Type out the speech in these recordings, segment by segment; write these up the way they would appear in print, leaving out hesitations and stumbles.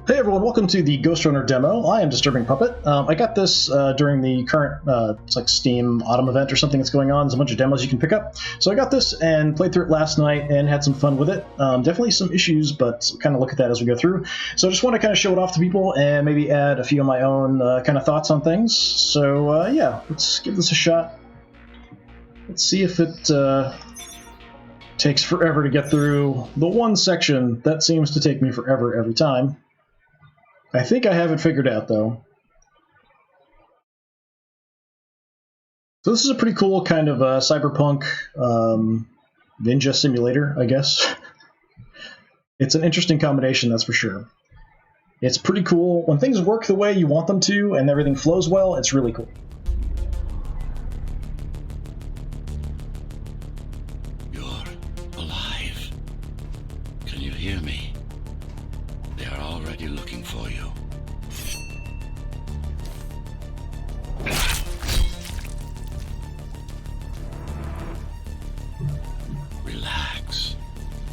Hey everyone, welcome to the Ghostrunner demo. I am DisturbingPuppet. I got this during the current it's like Steam Autumn event or something that's going on. There's a bunch of demos you can pick up. So I got this and played through it last night and had some fun with it. Definitely some issues, but kind of look at that as we go through. So I just want to kind of show it off to people and maybe add a few of my own kind of thoughts on things. So yeah, let's give this a shot. Let's see if it takes forever to get through the one section that seems to take me forever every time. I think I have it figured out, though. So this is a pretty cool kind of cyberpunk ninja simulator, I guess. It's an interesting combination, that's for sure. It's pretty cool. When things work the way you want them to and everything flows well, it's really cool. You're alive. Can you hear me? They are already looking for you. Relax.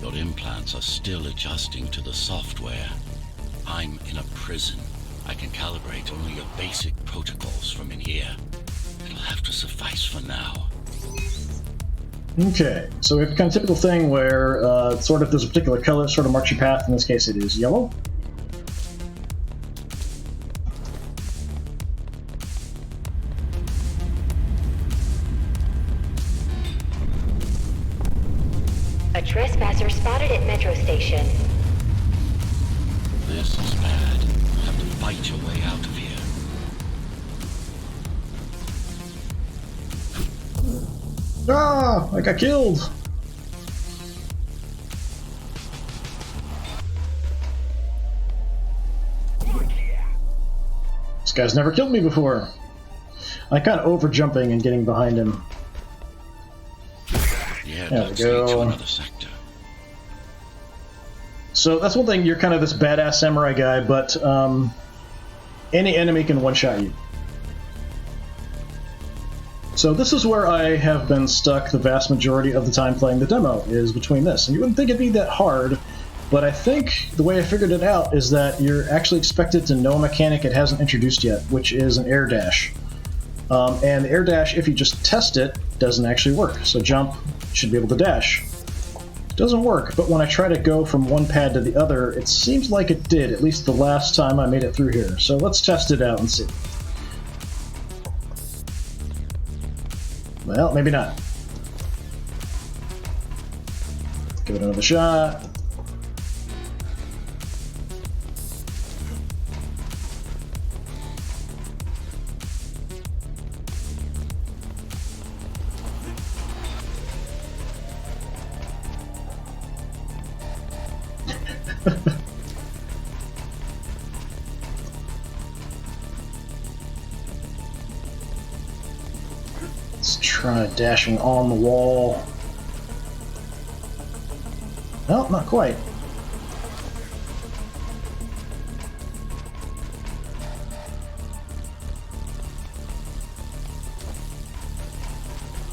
Your implants are still adjusting to the software. I'm in a prison. I can calibrate only your basic protocols from in here. It'll have to suffice for now. Okay, so we have a kind of typical thing where sort of there's a particular color sort of marks your path. In this case, it is yellow. A trespasser spotted at Metro Station. This is bad. You have to fight your way out of here. Ah! I got killed! This guy's never killed me before. I kind of over jumping and getting behind him. Yeah, There we let's lead to go. another sector. So that's one thing, you're kind of this badass samurai guy, but any enemy can one-shot you. So this is where I have been stuck the vast majority of the time playing the demo, is between this. And you wouldn't think it'd be that hard, but I think the way I figured it out is that you're actually expected to know a mechanic it hasn't introduced yet, which is an air dash. And the air dash, if you just test it, doesn't actually work. So jump, should be able to dash. Doesn't work, but when I try to go from one pad to the other, it seems like it did, at least the last time I made it through here. So let's test it out and see. Well, maybe not. Give it another shot. Let's try dashing on the wall. No, not quite.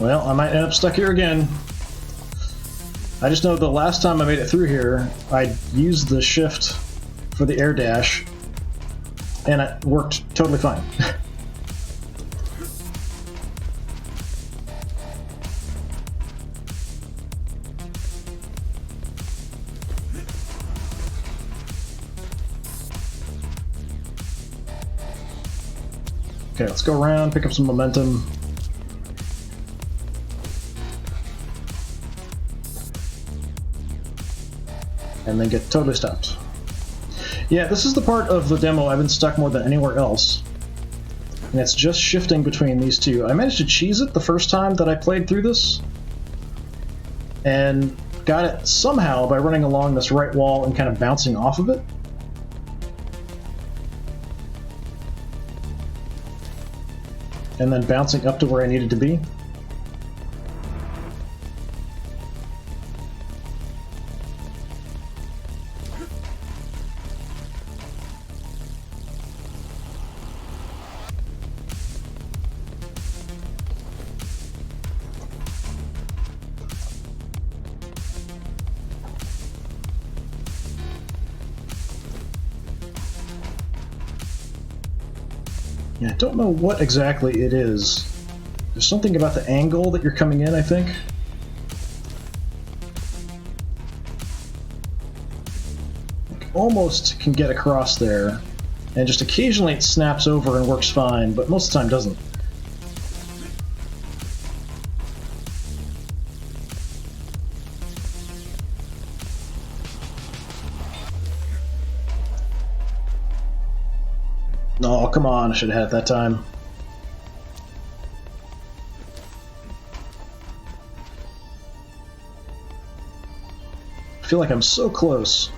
Well, I might end up stuck here again. I just know the last time I made it through here, I used the shift for the air dash, and it worked totally fine. Okay, let's go around, pick up some momentum. And then get totally stopped. Yeah, this is the part of the demo I've been stuck more than anywhere else. And it's just shifting between these two. I managed to cheese it the first time that I played through this. And got it somehow by running along this right wall and kind of bouncing off of it. And then bouncing up to where I needed to be. Yeah, I don't know what exactly it is. There's something about the angle that you're coming in, I think. Like, almost can get across there, and just occasionally it snaps over and works fine, but most of the time doesn't. Oh, come on, I should have had it that time. I feel like I'm so close.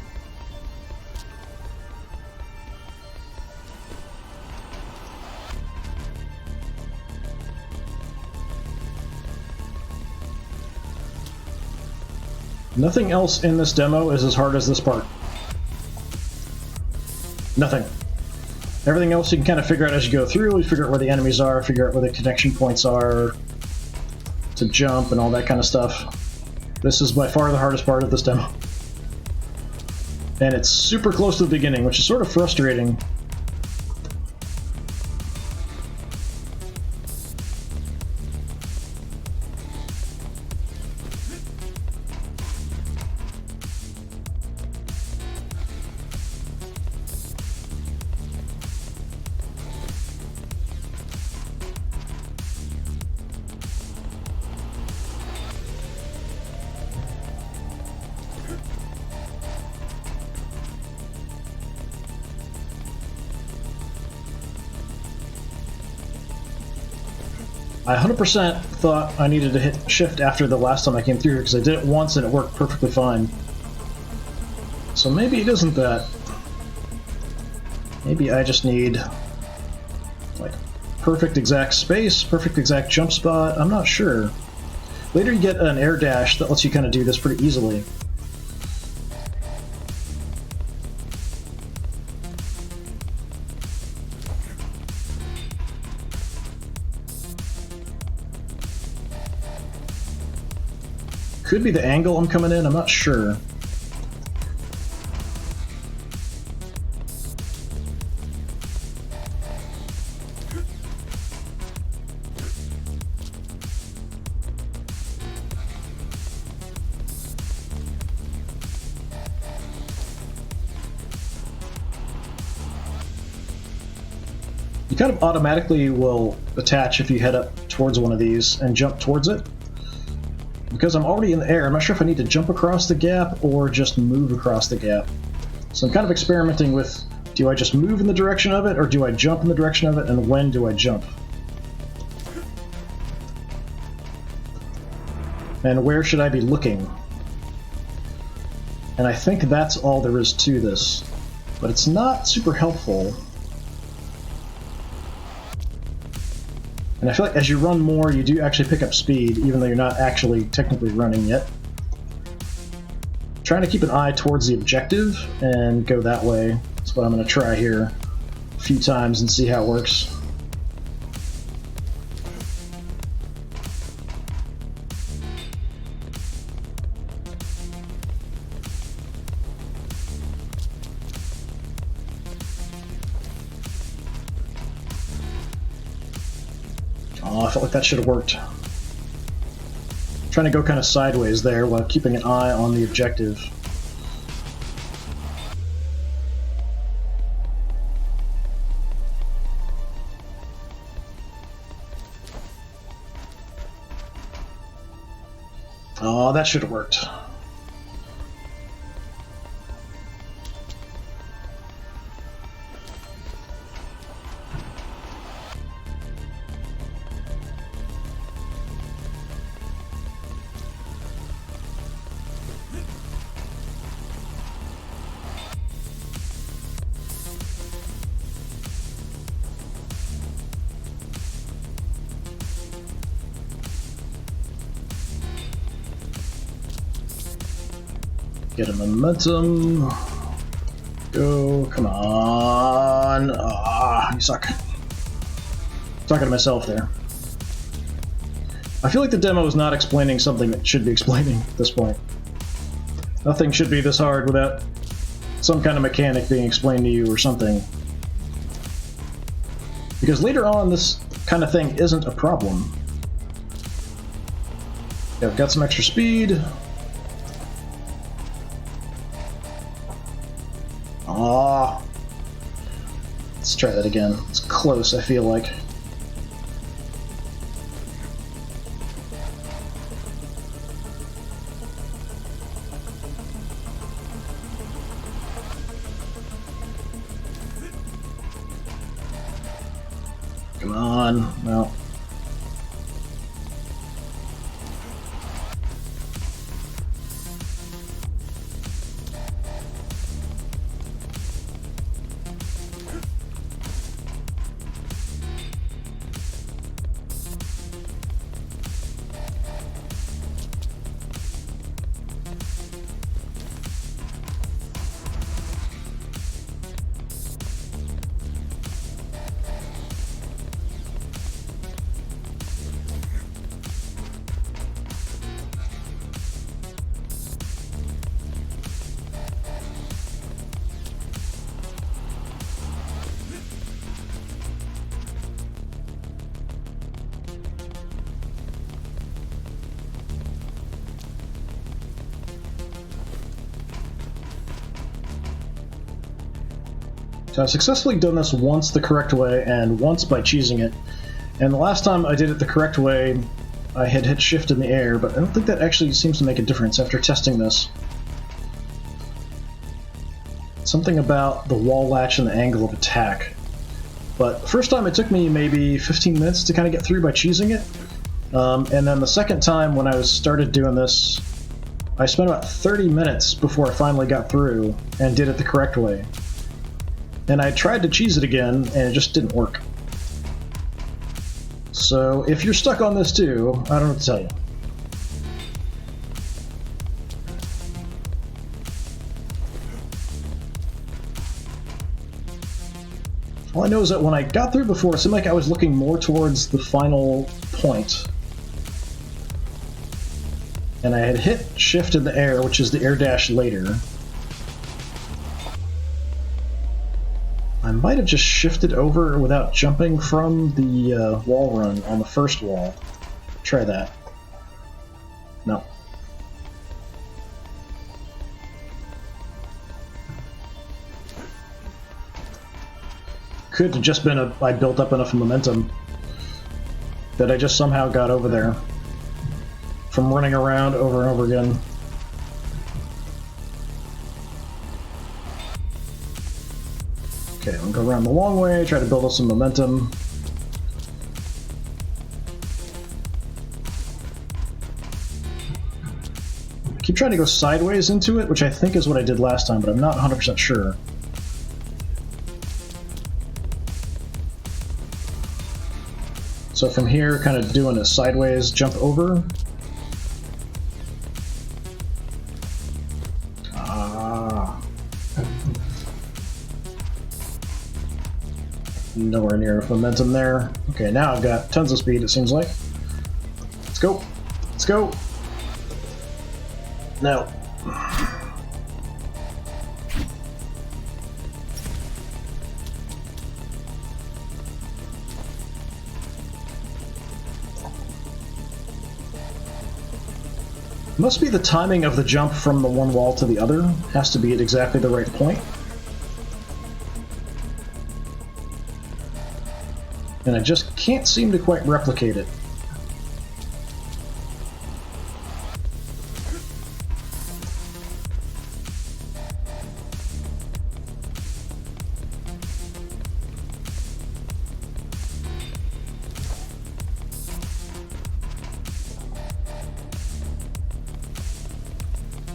Nothing else in this demo is as hard as this part. Nothing. Everything else you can kind of figure out as you go through. You figure out where the enemies are, figure out where the connection points are to jump and all that kind of stuff. This is by far the hardest part of this demo. And it's super close to the beginning, which is sort of frustrating. I 100% thought I needed to hit shift after the last time I came through here, because I did it once and it worked perfectly fine. So maybe it isn't that. Maybe I just need, like, perfect exact space, perfect exact jump spot. I'm not sure. Later you get an air dash that lets you kind of do this pretty easily. Could be the angle I'm coming in, I'm not sure. You kind of automatically will attach if you head up towards one of these and jump towards it. Because I'm already in the air, I'm not sure if I need to jump across the gap or just move across the gap. So I'm kind of experimenting with, do I just move in the direction of it, or do I jump in the direction of it, and when do I jump? And where should I be looking? And I think that's all there is to this. But it's not super helpful. And I feel like as you run more, you do actually pick up speed, even though you're not actually technically running yet. Trying to keep an eye towards the objective and go that way. That's what I'm going to try here a few times and see how it works. Oh, I felt like that should have worked. Trying to go kind of sideways there while keeping an eye on the objective. Oh, that should have worked. Get a momentum. Go, come on. Ah, you suck. Talking to myself there. I feel like the demo is not explaining something it should be explaining at this point. Nothing should be this hard without some kind of mechanic being explained to you or something. Because later on, this kind of thing isn't a problem. Yeah, I've got some extra speed. Ah. Let's try that again. It's close, I feel like. Come on. Well. So I've successfully done this once the correct way and once by cheesing it. And the last time I did it the correct way, I had hit shift in the air, but I don't think that actually seems to make a difference after testing this. Something about the wall latch and the angle of attack. But the first time it took me maybe 15 minutes to kind of get through by cheesing it. And then the second time when I started doing this, I spent about 30 minutes before I finally got through and did it the correct way. And I tried to cheese it again, and it just didn't work. So, if you're stuck on this too, I don't know what to tell you. All I know is that when I got through before, it seemed like I was looking more towards the final point. And I had hit shift in the air, which is the air dash later. I might have just shifted over without jumping from the wall run on the first wall. Try that. No. Could have just been I built up enough momentum that I just somehow got over there from running around over and over again. Okay, I'm gonna go around the long way, try to build up some momentum. Keep trying to go sideways into it, which I think is what I did last time, but I'm not 100% sure. So from here, kind of doing a sideways jump over. Nowhere near enough momentum there. Okay, now I've got tons of speed, it seems like. Let's go. Let's go. No. Must be the timing of the jump from the one wall to the other. Has to be at exactly the right point. And I just can't seem to quite replicate it.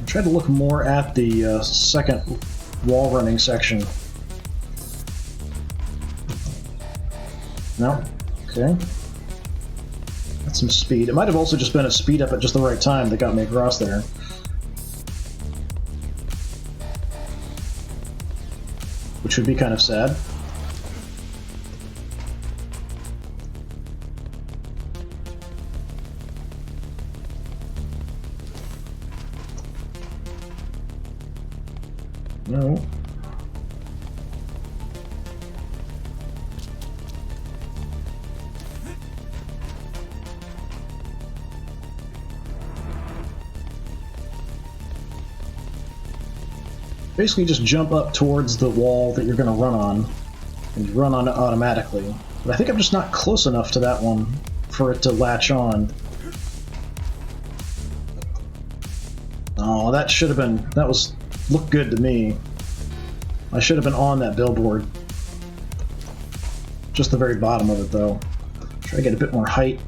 I tried to look more at the second wall running section. No? Okay. That's some speed. It might have also just been a speed up at just the right time that got me across there. Which would be kind of sad. No. basically just jump up towards the wall that you're going to run on, and you run on it automatically. But I think I'm just not close enough to that one for it to latch on. Oh, that should have been... that was... looked good to me. I should have been on that billboard. Just the very bottom of it, though. Try to get a bit more height.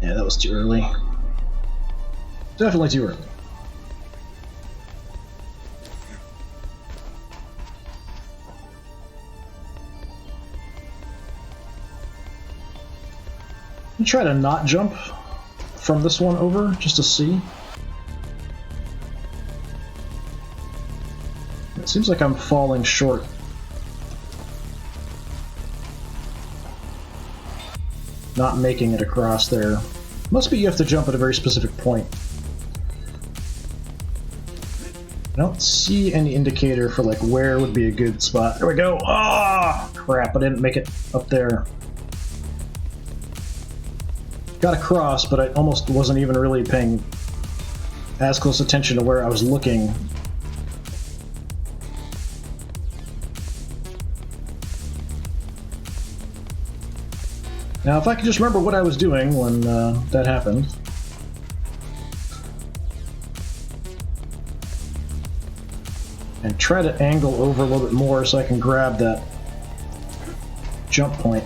Yeah, that was too early. Definitely too early. I'm gonna try to not jump from this one over, just to see. It seems like I'm falling short. Not making it across there. Must be you have to jump at a very specific point. I don't see any indicator for like where would be a good spot. There we go. Ah, crap! I didn't make it up there. Got across, but I almost wasn't even really paying as close attention to where I was looking. Now, if I could just remember what I was doing when that happened. And try to angle over a little bit more so I can grab that jump point.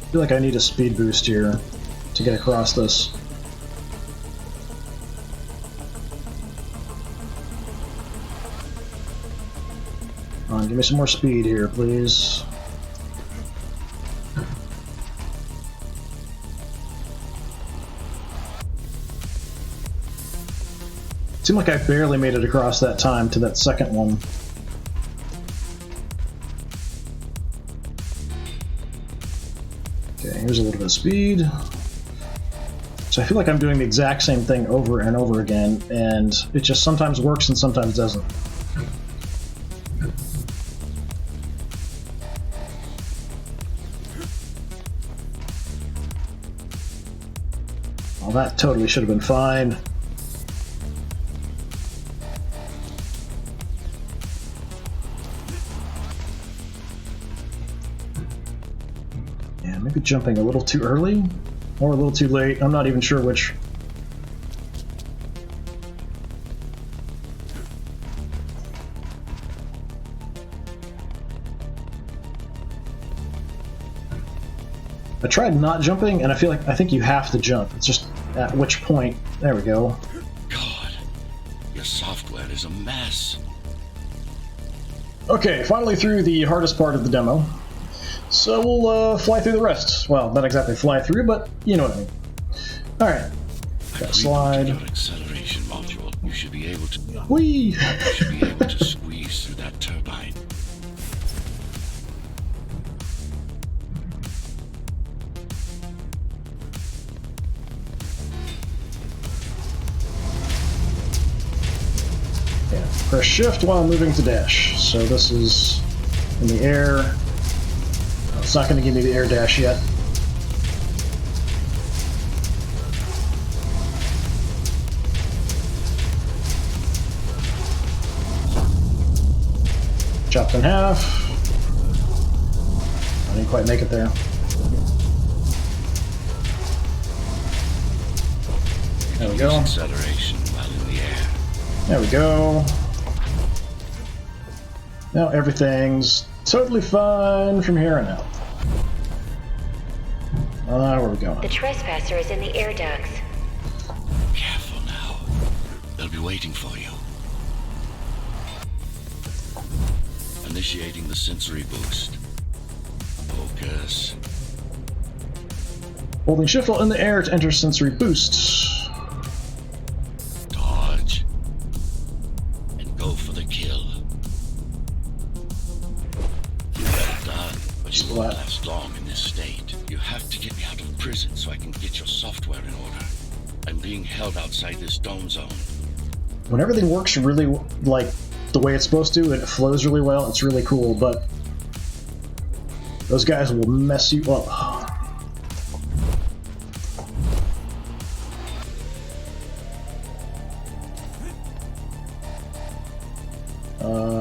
I feel like I need a speed boost here to get across this. Come on, give me some more speed here, please. Seemed like I barely made it across that time to that second one. Okay, here's a little bit of speed. So I feel like I'm doing the exact same thing over and over again, and it just sometimes works and sometimes doesn't. Well, that totally should have been fine. Yeah, maybe jumping a little too early or a little too late. I'm not even sure which. I tried not jumping, and I think you have to jump. It's just at which point. There we go. God, your software is a mess. Okay, finally through the hardest part of the demo. So we'll fly through the rest. Well, not exactly fly through, but you know what I mean. Alright. Got a slide. Your acceleration module. You should be able to. Whee! You should be able to squeeze through that turbine. Yeah. Press shift while moving to dash. So this is in the air. It's not going to give me the air dash yet. Chopped in half. I didn't quite make it there. There we go. Acceleration while in the air. There we go. Now everything's totally fine from here on out. Where are we going? The trespasser is in the air ducts. Careful now. They'll be waiting for you. Initiating the sensory boost. Focus. Holding shift while in the air to enter sensory boost. Dodge. go for the kill. Well done, but you won't last long in this state. You have to get me out of prison so I can get your software in order. I'm being held outside this dome zone. When everything works really, like, the way it's supposed to, and it flows really well, it's really cool, but those guys will mess you up.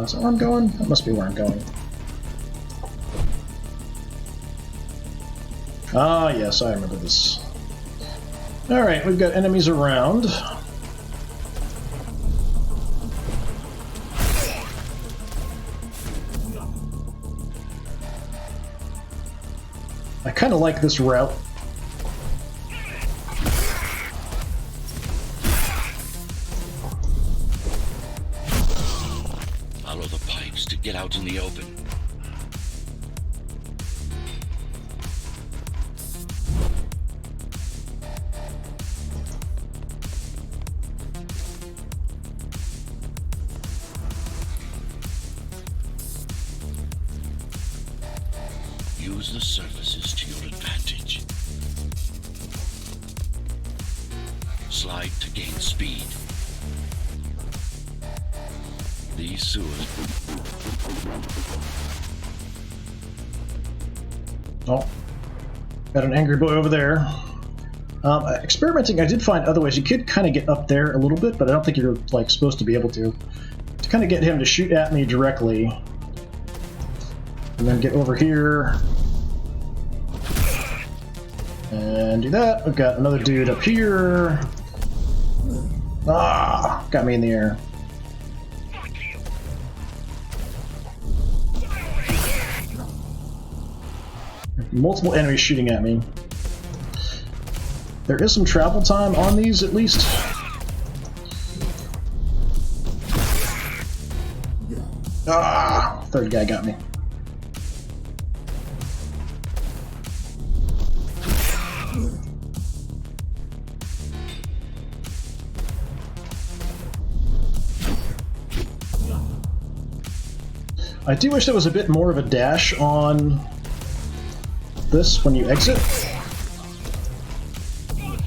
Is that where I'm going? That must be where I'm going. Ah, yes, I remember this. Alright, we've got enemies around. I kind of like this route. Follow the pipes to get out in the open. Use the surfaces to your advantage. Slide to gain speed. These sewers. Oh, got an angry boy over there. Experimenting, I did find other ways. You could kind of get up there a little bit, but I don't think you're like supposed to be able to. To kind of get him to shoot at me directly, and then get over here and do that. We've got another dude up here. Ah, got me in the air. Multiple enemies shooting at me. There is some travel time on these, at least. Ah, third guy got me. I do wish there was a bit more of a dash on this when you exit.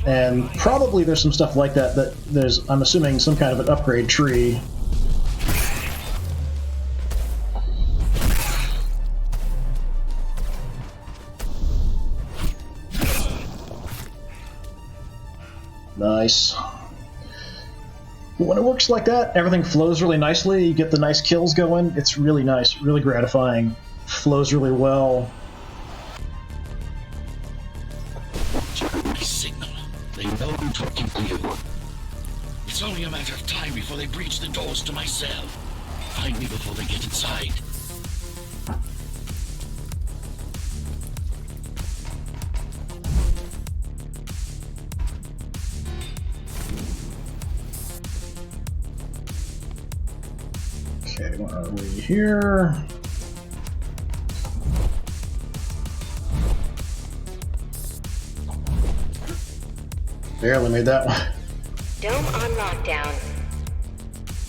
And probably there's some stuff like that that there's, I'm assuming, some kind of an upgrade tree. Nice. But when it works like that, everything flows really nicely. You get the nice kills going. It's really nice, really gratifying. Flows really well. My signal. They know I'm talking to you. It's only a matter of time before they breach the doors to my cell. Find me before they get inside. Okay, where are we here? Barely made that one. Dome on lockdown.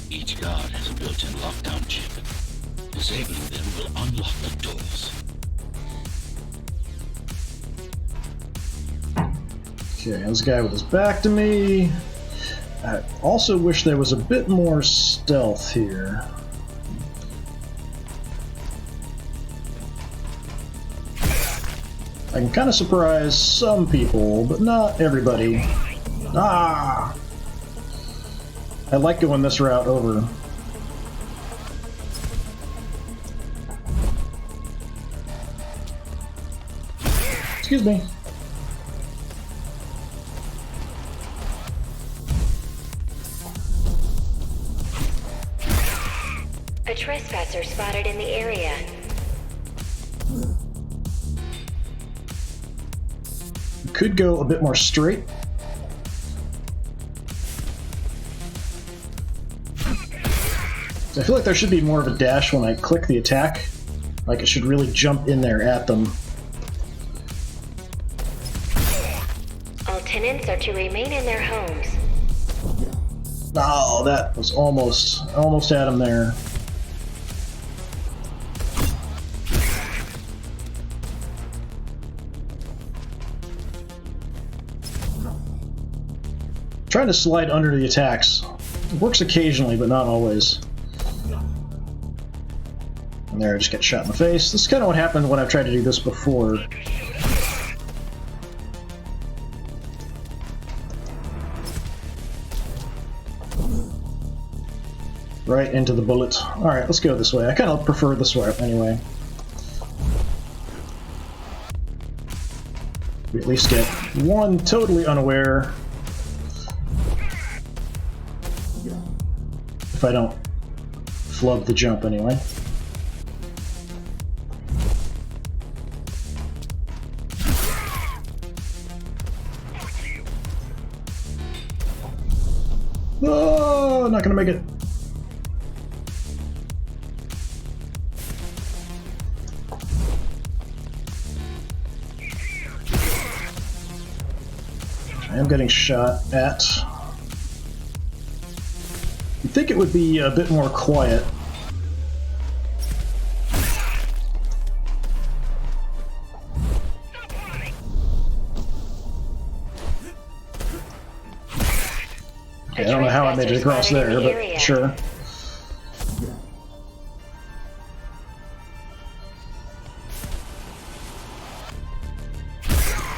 Each guard has a built-in lockdown chip. Disabling them will unlock the doors. Okay, this guy with his back to me. I also wish there was a bit more stealth here. I can kind of surprise some people, but not everybody. Ah! I like going this route over. Excuse me. A trespasser spotted in the area. Could go a bit more straight. I feel like there should be more of a dash when I click the attack. Like it should really jump in there at them. All tenants are to remain in their homes. Oh, that was almost had him there. Trying to slide under the attacks. It works occasionally, but not always. And there, I just get shot in the face. This is kind of what happened when I've tried to do this before. Right into the bullet. Alright, let's go this way. I kind of prefer this way anyway. We at least get one totally unaware. If I don't flub the jump anyway. Oh, not gonna make it. I am getting shot at. You'd think it would be a bit more quiet. Okay, I don't know how I made it across there, but sure.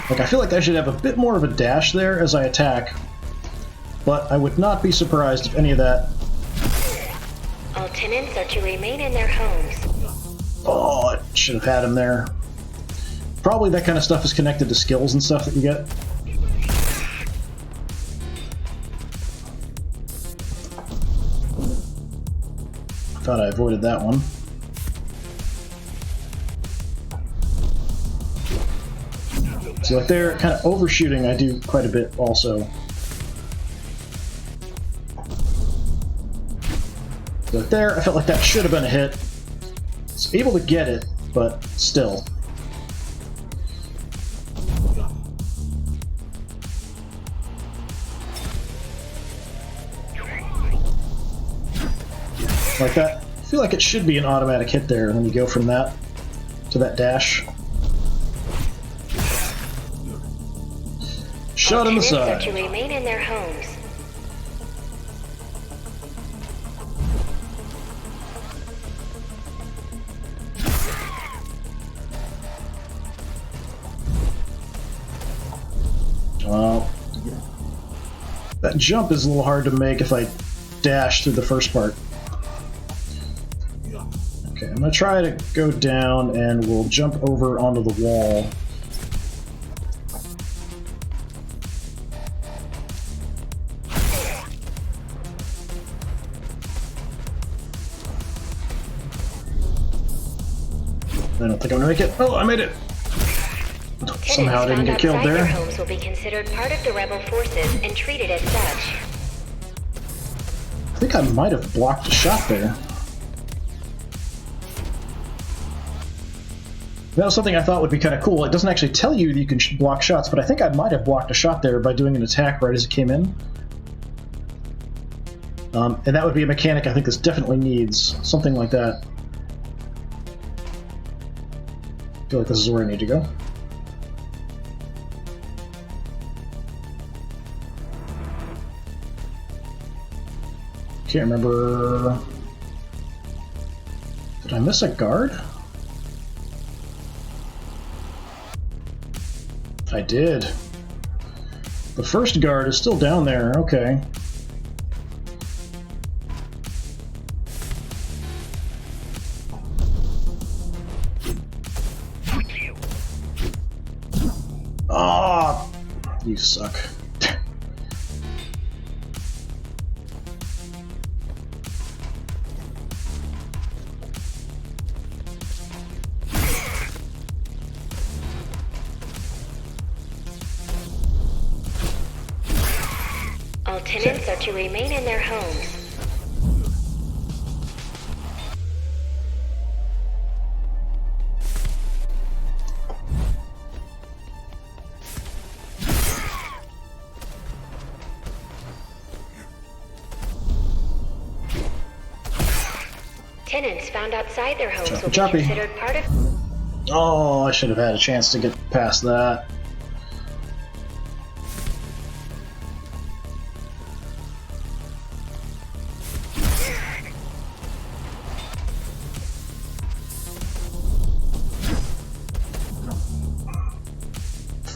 Like, I feel like I should have a bit more of a dash there as I attack, but I would not be surprised if any of that... All tenants are to remain in their homes. Oh, I should have had him there. Probably that kind of stuff is connected to skills and stuff that you get. Thought I avoided that one. See, like there, kind of overshooting, I do quite a bit also. So there, I felt like that should have been a hit. I was able to get it, but still. Like that. I feel like it should be an automatic hit there when you go from that to that dash. Shot in the side. Are to remain in their homes. Well, that jump is a little hard to make if I dash through the first part. Okay, I'm gonna try to go down and we'll jump over onto the wall. I don't think I'm gonna make it. Oh, I made it! Somehow I didn't get killed there. Their homes will be considered part of the rebel forces and treated as such. I think I might have blocked a shot there. That was something I thought would be kind of cool. It doesn't actually tell you that you can block shots, but I think I might have blocked a shot there by doing an attack right as it came in. And that would be a mechanic I think this definitely needs. Something like that. I feel like this is where I need to go. Can't remember... Did I miss a guard? I did. The first guard is still down there, okay. Ah, you suck. All tenants are to remain in their homes. Tenants found outside their homes will be Choppy. considered part of... Oh, I should have had a chance to get past that.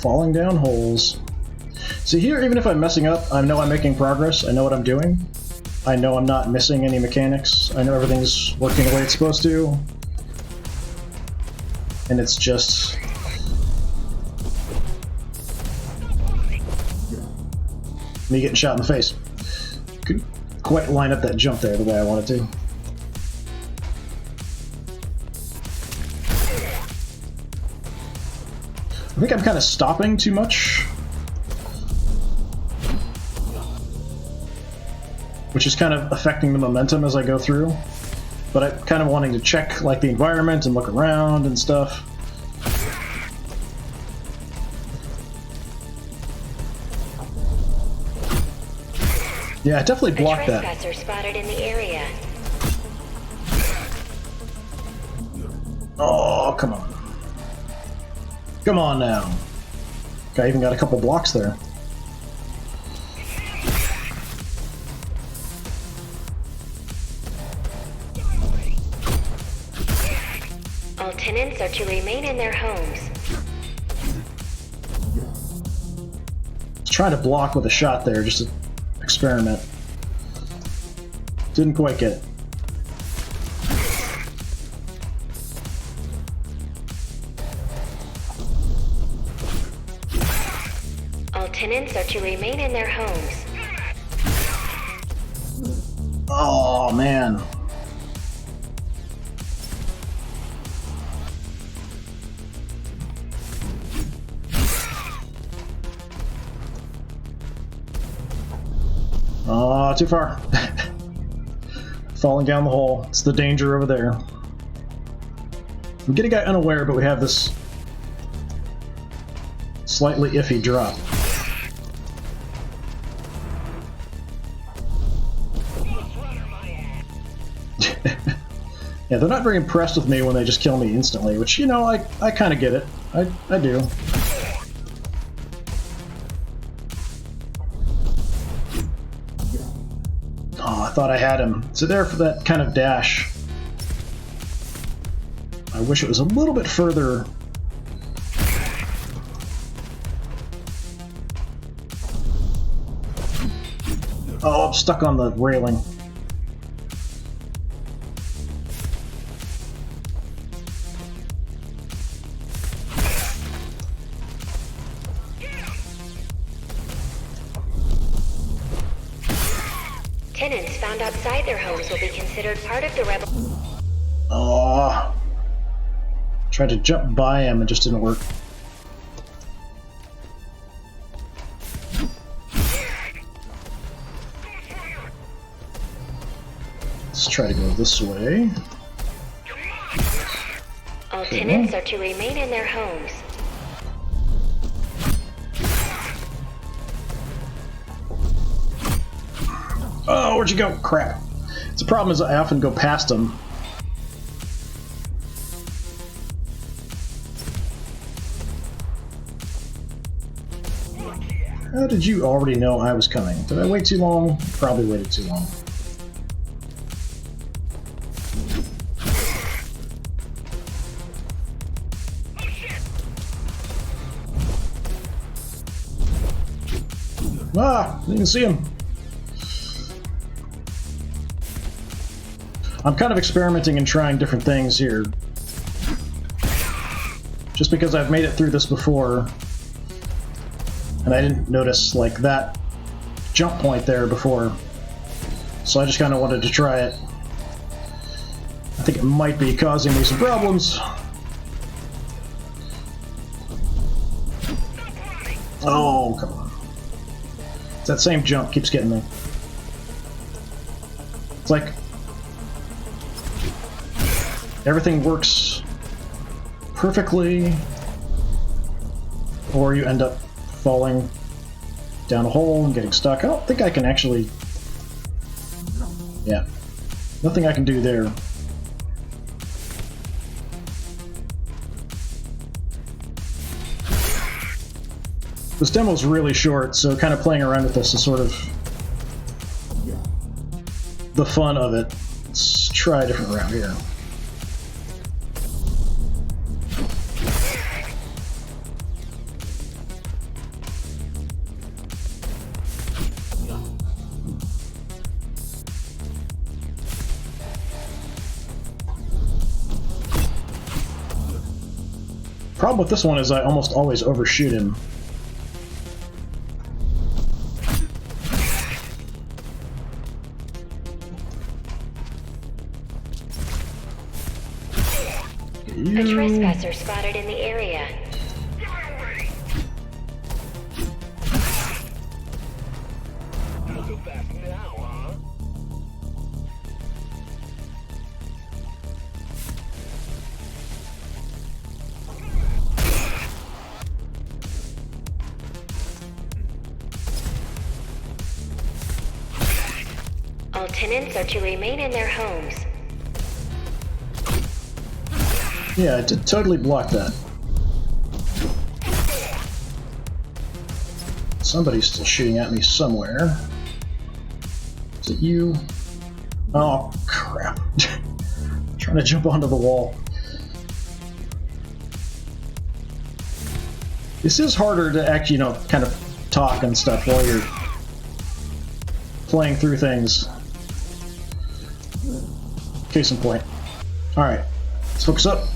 Falling down holes. See here, even if I'm messing up, I know I'm making progress. I know what I'm doing. I know I'm not missing any mechanics. I know everything's working the way it's supposed to. And it's just... me getting shot in the face. Couldn't quite line up that jump there the way I wanted to. I think I'm kind of stopping too much. Which is kind of affecting the momentum as I go through. But I'm kind of wanting to check like the environment and look around and stuff. Yeah, I definitely blocked that. Trespasser spotted in the area. Oh, come on. Come on now. Okay, I even got a couple blocks there. All tenants are to remain in their homes. I was trying to block with a shot there, just to experiment. Didn't quite get it. All tenants are to remain in their homes. Oh, man. Oh, too far. Falling down the hole. It's the danger over there. We get a guy unaware, but we have this slightly iffy drop. Yeah, they're not very impressed with me when they just kill me instantly, which, you know, I kind of get it. I do. Oh, I thought I had him. So there for that kind of dash. I wish it was a little bit further. Oh, I'm stuck on the railing. Tenants found outside their homes will be considered part of the rebel... Oh. Tried to jump by him, it just didn't work. Let's try to go this way. All tenants are to remain in their homes. Oh, where'd you go? Crap. The problem is I often go past them. How did you already know I was coming? Did I wait too long? Probably waited too long. Ah! You can see him. I'm kind of experimenting and trying different things here. Just because I've made it through this before. And I didn't notice, like, that jump point there before. So I just kind of wanted to try it. I think it might be causing me some problems. Oh, come on. It's that same jump keeps getting me. It's like everything works perfectly, or you end up falling down a hole and getting stuck. I don't think I can actually... Yeah. Nothing I can do there. This demo's really short, so kind of playing around with this is sort of the fun of it. Let's try a different route here. Problem with this one is I almost always overshoot him. A trespasser spotted in the area. All tenants are to remain in their homes. Yeah, I did totally block that. Somebody's still shooting at me somewhere. Is it you? Oh, crap. Trying to jump onto the wall. This is harder to actually, kind of talk and stuff while you're playing through things. Case in point. Alright, let's focus up.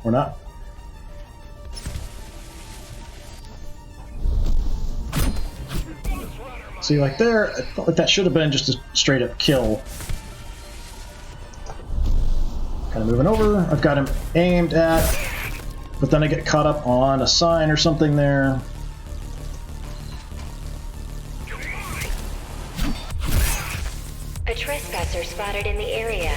Or not. See, like there, I felt like that should have been just a straight up kill. Kind of moving over. I've got him aimed at, but then I get caught up on a sign or something there. A trespasser spotted in the area.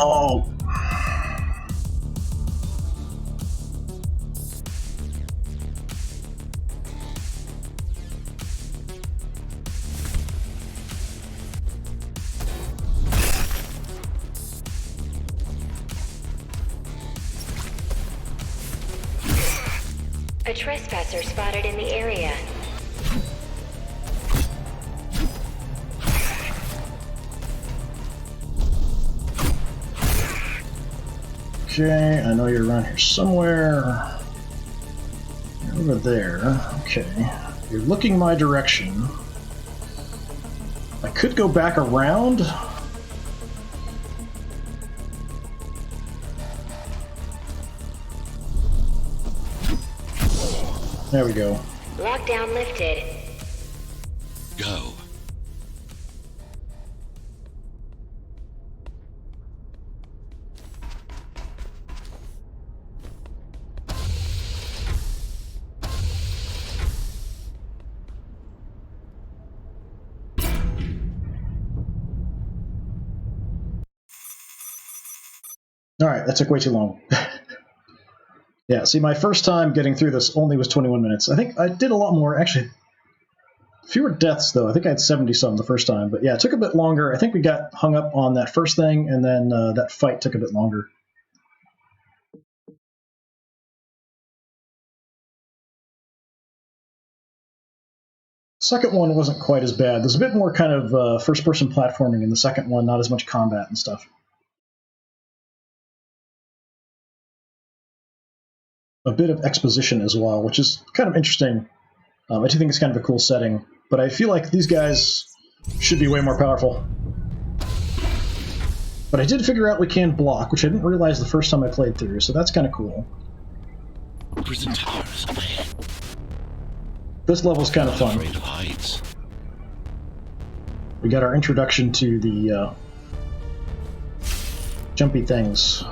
Oh. A trespasser spotted in the area. Okay, I know you're around here somewhere. You're over there. Okay. You're looking my direction. I could go back around. There we go. Lockdown lifted. Go. Alright, that took way too long. Yeah, see, my first time getting through this only was 21 minutes. I think I did a lot more, actually. Fewer deaths, though. I think I had 70-some the first time. But yeah, it took a bit longer. I think we got hung up on that first thing, and then that fight took a bit longer. Second one wasn't quite as bad. There's a bit more kind of first-person platforming in the second one, not as much combat and stuff. A bit of exposition as well, which is kind of interesting. I do think it's kind of a cool setting, but I feel like these guys should be way more powerful. But I did figure out we can block, which I didn't realize the first time I played through, so that's kind of cool. Prison towers ahead. This level's kind of fun. Afraid of heights. We got our introduction to the jumpy things.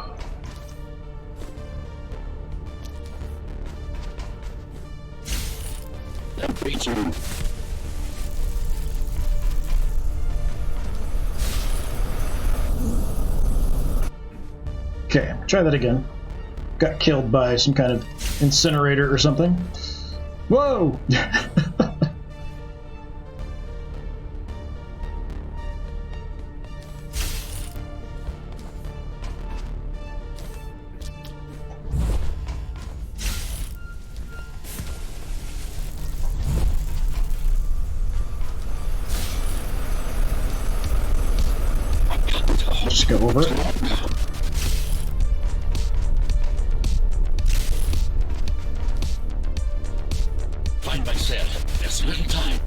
Okay, try that again. Got killed by some kind of incinerator or something. Whoa! Just go over it. Find myself. There's little time.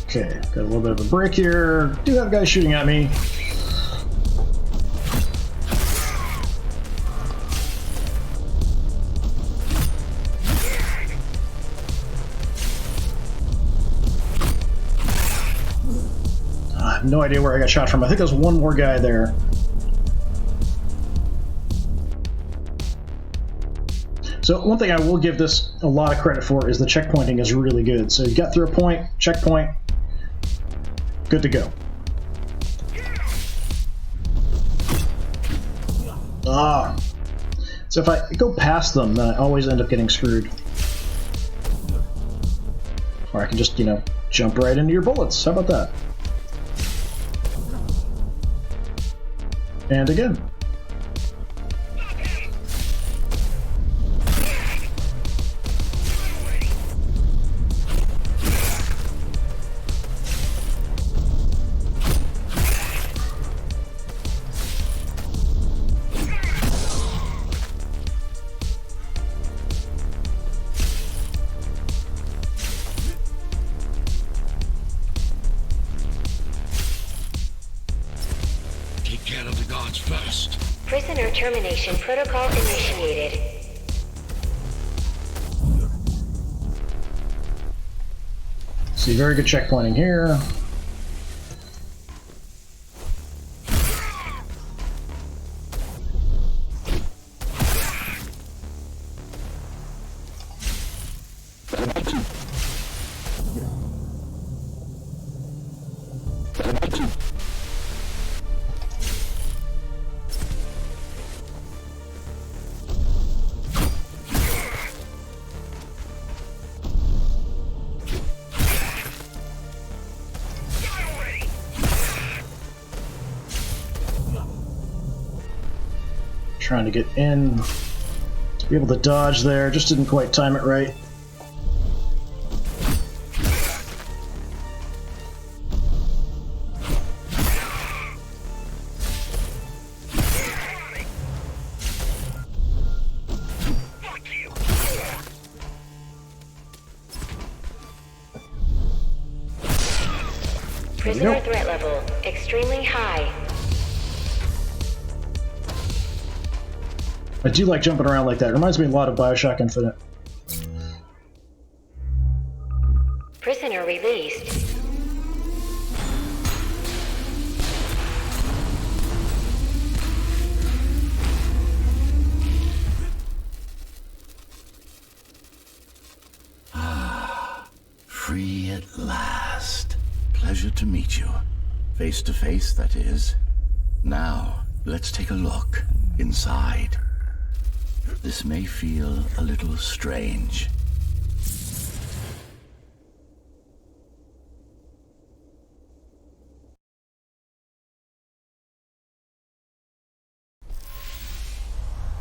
Okay, got a little bit of a break here. Do have guys shooting at me. I have no idea where I got shot from. I think there's one more guy there. So one thing I will give this a lot of credit for is the checkpointing is really good. So you got through a point, checkpoint, good to go. So if I go past them, then I always end up getting screwed. Or I can just, you know, jump right into your bullets. How about that? And again. Take care of the guards first. Prisoner termination protocol initiated. See, very good checkpointing here. Trying to get in, to be able to dodge there, just didn't quite time it right. Prisoner threat level extremely high. I do like jumping around like that. It reminds me a lot of Bioshock Infinite. Prisoner released. Free at last. Pleasure to meet you. Face to face, that is. Now, let's take a look inside. This may feel a little strange.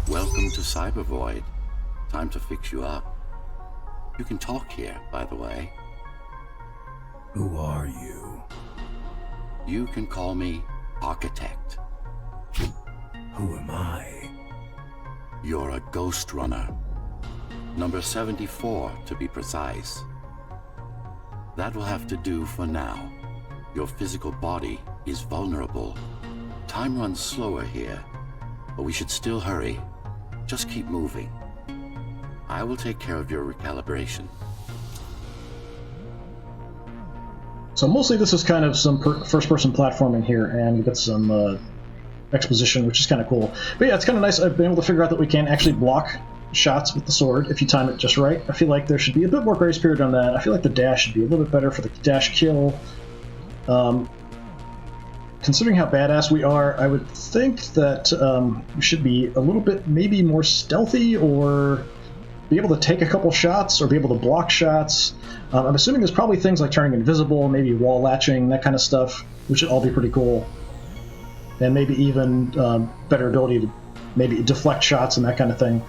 Welcome to Cybervoid. Time to fix you up. You can talk here, by the way. Who are you? You can call me Architect. Who am I? You're a Ghostrunner. Number 74, to be precise. That will have to do for now. Your physical body is vulnerable. Time runs slower here, but we should still hurry. Just keep moving. I will take care of your recalibration. So mostly this is kind of some first-person platforming here, and we got some exposition, which is kind of cool. But yeah, it's kind of nice. I've been able to figure out that we can actually block shots with the sword if you time it just right. I feel like there should be a bit more grace period on that. I feel like the dash should be a little bit better for the dash kill. Because considering how badass we are, I would think that we should be a little bit maybe more stealthy, or be able to take a couple shots, or be able to block shots. I'm assuming there's probably things like turning invisible, maybe wall latching, that kind of stuff, which should all be pretty cool. And maybe even better ability to maybe deflect shots and that kind of thing.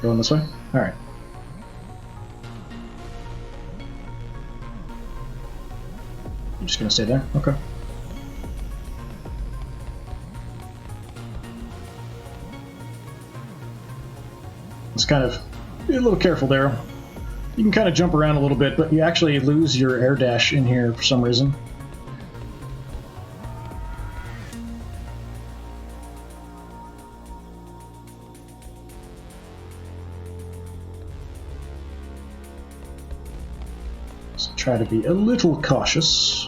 Going this way? Alright. I'm just gonna stay there? Okay. It's kind of... be a little careful there. You can kind of jump around a little bit, but you actually lose your air dash in here for some reason. So try to be a little cautious.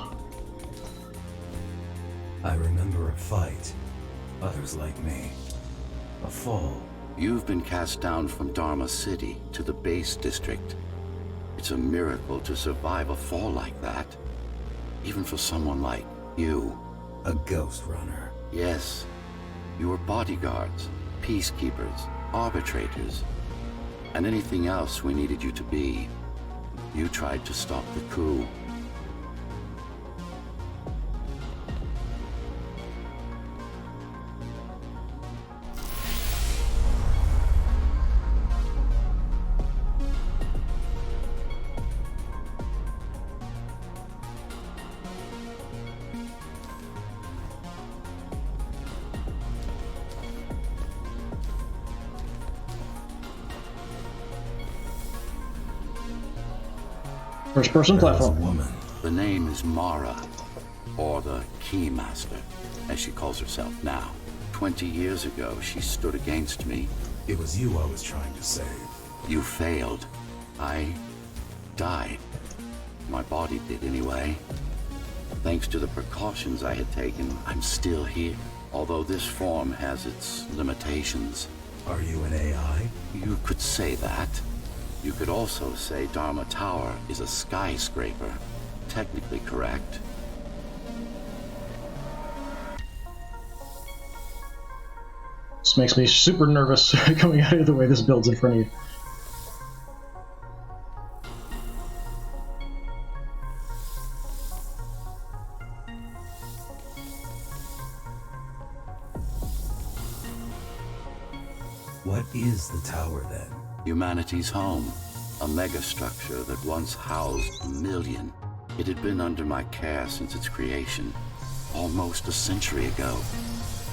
I remember a fight. Others like me. A fall. You've been cast down from Dharma City to the base district. It's a miracle to survive a fall like that. Even for someone like you. A Ghostrunner. Yes. You were bodyguards, peacekeepers, arbitrators, and anything else we needed you to be. You tried to stop the coup. First-person platform. Woman. The name is Mara, or the Keymaster, as she calls herself now. 20 years ago, she stood against me. It was you I was trying to save. You failed. I died. My body did anyway. Thanks to the precautions I had taken, I'm still here. Although this form has its limitations. Are you an AI? You could say that. You could also say Dharma Tower is a skyscraper. Technically correct. This makes me super nervous coming out of the way this builds in front of you. What is the tower then? Humanity's home. A megastructure that once housed 1 million. It had been under my care since its creation. Almost a century ago.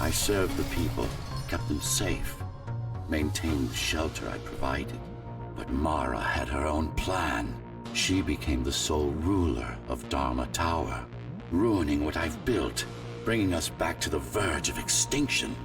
I served the people, kept them safe, maintained the shelter I provided. But Mara had her own plan. She became the sole ruler of Dharma Tower, ruining what I've built, bringing us back to the verge of extinction.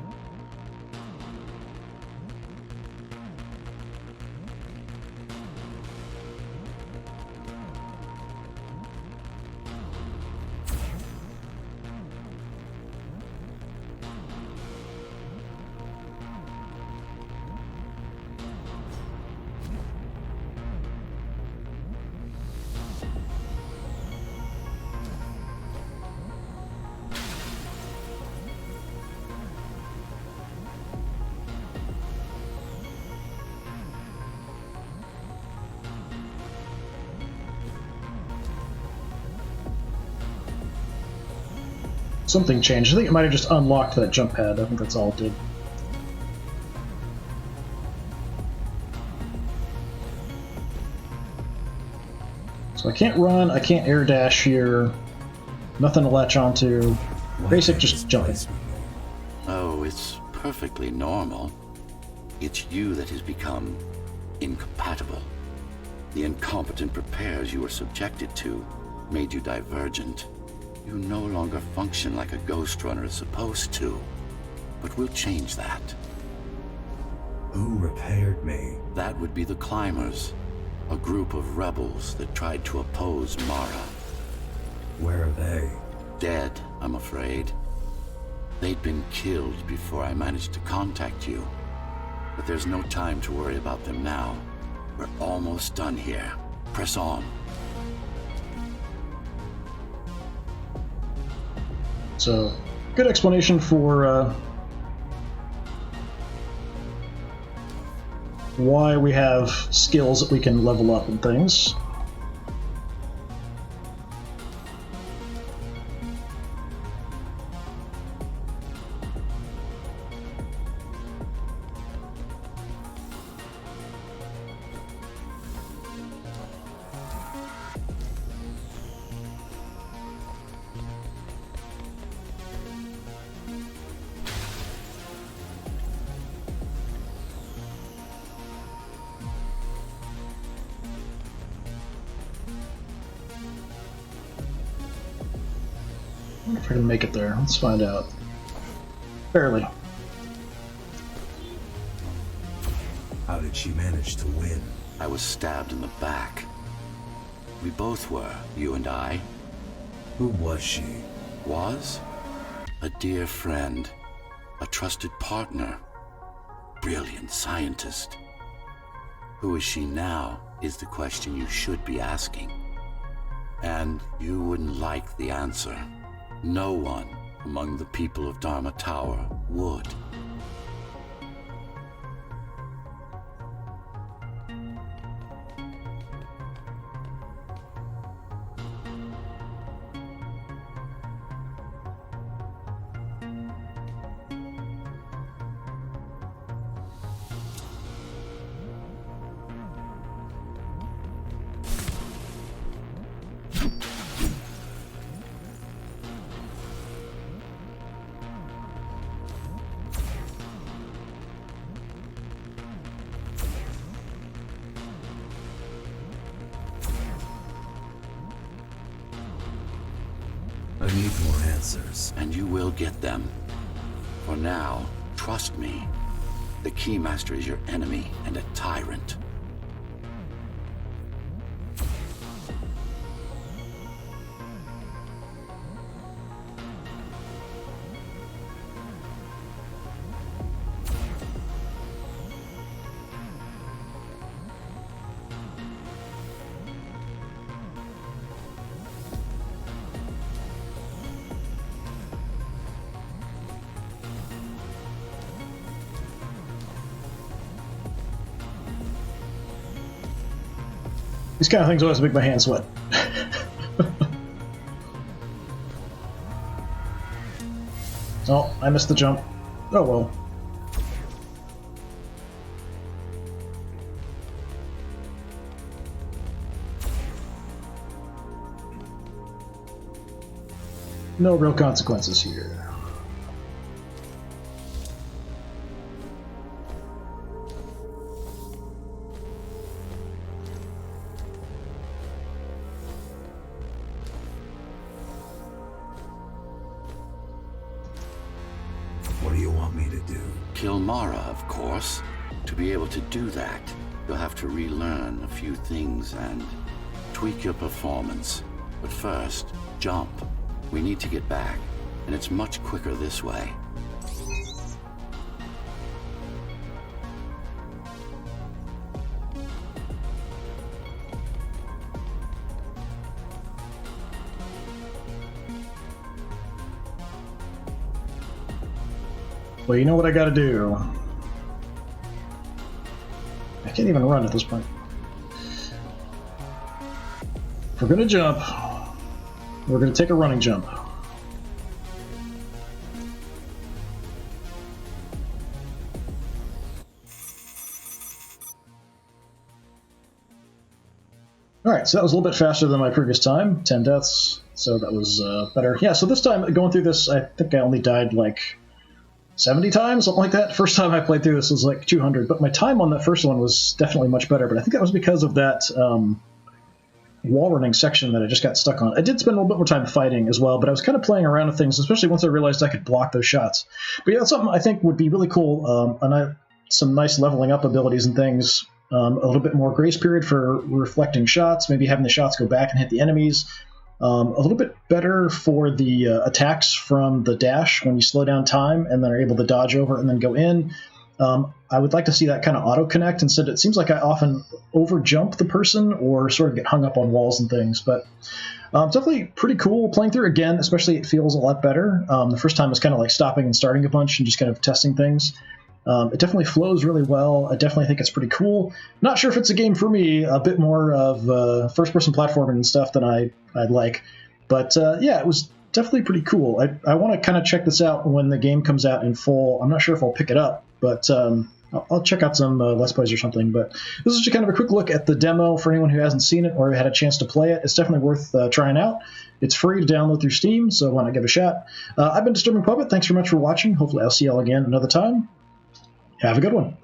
Something changed. I think it might have just unlocked that jump pad. I think that's all it did. So I can't run, I can't air dash here. Nothing to latch onto. Basic just jumping. Oh, it's perfectly normal. It's you that has become incompatible. The incompetent repairs you were subjected to made you divergent. You no longer function like a Ghostrunner is supposed to. But we'll change that. Who repaired me? That would be the Climbers, a group of rebels that tried to oppose Mara. Where are they? Dead, I'm afraid. They'd been killed before I managed to contact you. But there's no time to worry about them now. We're almost done here. Press on. So, good explanation for why we have skills that we can level up and things. I wonder if I can make it there. Let's find out. Barely. How did she manage to win? I was stabbed in the back. We both were, you and I. Who was she? Was? A dear friend. A trusted partner. Brilliant scientist. Who is she now is the question you should be asking. And you wouldn't like the answer. No one among the people of Dharma Tower would. I need more answers. And you will get them. For now, trust me. The Keymaster is your enemy and a tyrant. These kind of things always make my hands sweat. Oh, I missed the jump. Oh well. No real consequences here. What do you want me to do? Kill Mara, of course. To be able to do that, you'll have to relearn a few things and tweak your performance. But first, jump. We need to get back, and it's much quicker this way. Well, you know what I gotta do. I can't even run at this point. If we're gonna jump, we're gonna take a running jump. Alright, so that was a little bit faster than my previous time. 10 deaths, so that was better. Yeah, so this time, going through this, I think I only died like 70 times, something like that. First time I played through this was like 200, but my time on that first one was definitely much better, but I think that was because of that wall running section that I just got stuck on. I did spend a little bit more time fighting as well, but I was kind of playing around with things, especially once I realized I could block those shots. But yeah, that's something I think would be really cool, and some nice leveling up abilities and things. A little bit more grace period for reflecting shots, maybe having the shots go back and hit the enemies. A little bit better for the attacks from the dash when you slow down time and then are able to dodge over and then go in. I would like to see that kind of auto-connect. Instead, it seems like I often over-jump the person or sort of get hung up on walls and things. But Definitely pretty cool playing through again, especially it feels a lot better. The first time was kind of like stopping and starting a bunch and just kind of testing things. It definitely flows really well. I definitely think it's pretty cool. Not sure if it's a game for me, a bit more of first-person platforming and stuff than I'd like. But yeah, it was definitely pretty cool. I want to kind of check this out when the game comes out in full. I'm not sure if I'll pick it up, but I'll check out some Let's Plays or something. But this is just kind of a quick look at the demo for anyone who hasn't seen it or had a chance to play it. It's definitely worth trying out. It's free to download through Steam, so why not give it a shot? I've been Disturbing Puppet. Thanks very much for watching. Hopefully I'll see y'all again another time. Have a good one.